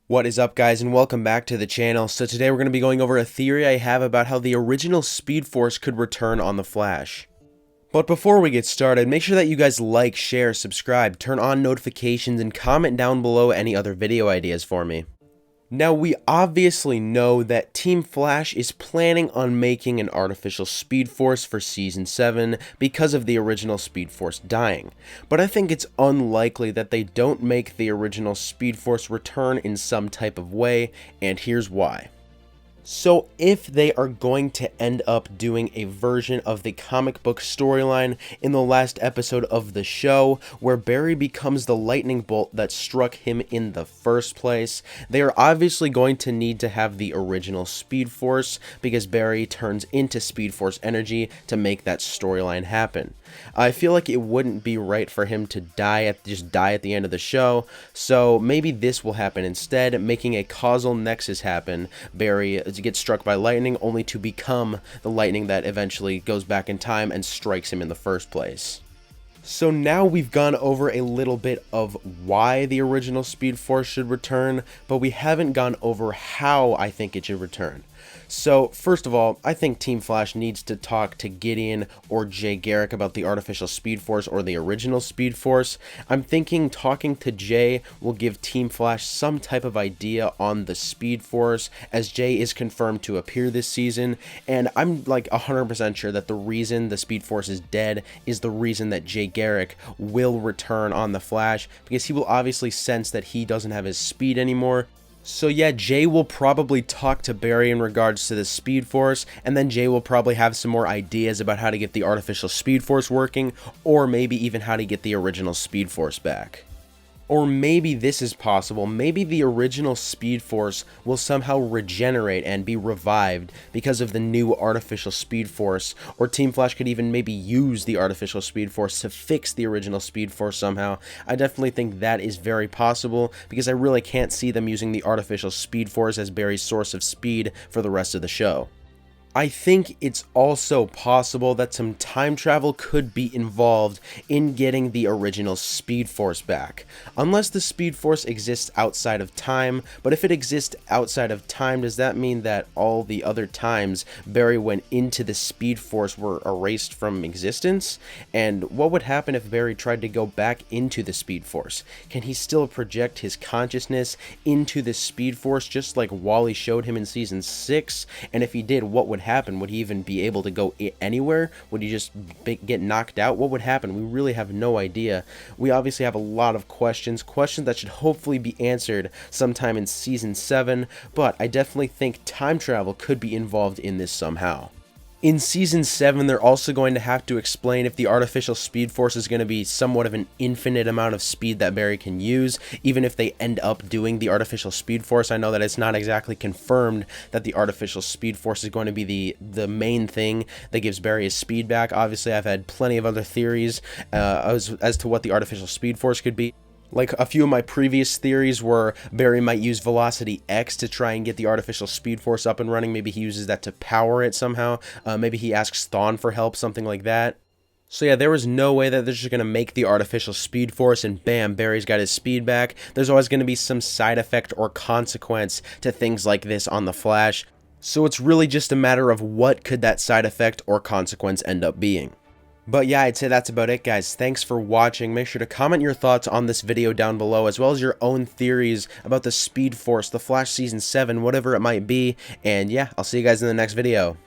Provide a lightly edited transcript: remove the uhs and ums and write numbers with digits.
What is up, guys, and welcome back to the channel. So today we're going to be going over a theory I have about how the original Speed Force could return on The Flash. But before we get started, make sure that you guys like, share, subscribe, turn on notifications, and comment down below any other video ideas for me. Now, we obviously know that Team Flash is planning on making an artificial Speed Force for Season 7 because of the original Speed Force dying, but I think it's unlikely that they don't make the original Speed Force return in some type of way, and here's why. So if they are going to end up doing a version of the comic book storyline in the last episode of the show where Barry becomes the lightning bolt that struck him in the first place, they are obviously going to need to have the original Speed Force because Barry turns into Speed Force energy to make that storyline happen. I feel like it wouldn't be right for him to just die at the end of the show, so maybe this will happen instead, making a causal nexus happen. Barry gets struck by lightning only to become the lightning that eventually goes back in time and strikes him in the first place. So now we've gone over a little bit of why the original Speed Force should return, but we haven't gone over how I think it should return. So first of all, I think Team Flash needs to talk to Gideon or Jay Garrick about the artificial Speed Force or the original Speed Force. I'm thinking talking to Jay will give Team Flash some type of idea on the Speed Force, as Jay is confirmed to appear this season, and I'm like 100% sure that the reason the Speed Force is dead is the reason that Jay Garrick will return on the Flash, because he will obviously sense that he doesn't have his speed anymore. So yeah, Jay will probably talk to Barry in regards to the Speed Force, and then Jay will probably have some more ideas about how to get the artificial Speed Force working, or maybe even how to get the original Speed Force back. Or maybe this is possible, maybe the original Speed Force will somehow regenerate and be revived because of the new artificial Speed Force, or Team Flash could even maybe use the artificial Speed Force to fix the original Speed Force somehow. I definitely think that is very possible, because I really can't see them using the artificial Speed Force as Barry's source of speed for the rest of the show. I think it's also possible that some time travel could be involved in getting the original Speed Force back. Unless the Speed Force exists outside of time, but if it exists outside of time, does that mean that all the other times Barry went into the Speed Force were erased from existence? And what would happen if Barry tried to go back into the Speed Force? Can he still project his consciousness into the Speed Force just like Wally showed him in Season 6? And if he did, what would happen? Would he even be able to go anywhere? Would he just get knocked out? What would happen? We really have no idea. We obviously have a lot of questions that should hopefully be answered sometime in Season 7, but I definitely think time travel could be involved in this somehow. In Season 7, they're also going to have to explain if the artificial Speed Force is going to be somewhat of an infinite amount of speed that Barry can use, even if they end up doing the artificial Speed Force. I know that it's not exactly confirmed that the artificial Speed Force is going to be the main thing that gives Barry his speed back. Obviously, I've had plenty of other theories as to what the artificial Speed Force could be. Like, a few of my previous theories were Barry might use Velocity X to try and get the artificial Speed Force up and running. Maybe he uses that to power it somehow. Maybe he asks Thawne for help, something like that. So yeah, there was no way that they're just going to make the artificial Speed Force and bam, Barry's got his speed back. There's always going to be some side effect or consequence to things like this on The Flash. So it's really just a matter of what could that side effect or consequence end up being. But yeah, I'd say that's about it, guys. Thanks for watching. Make sure to comment your thoughts on this video down below, as well as your own theories about the Speed Force, The Flash Season 7, whatever it might be. And yeah, I'll see you guys in the next video.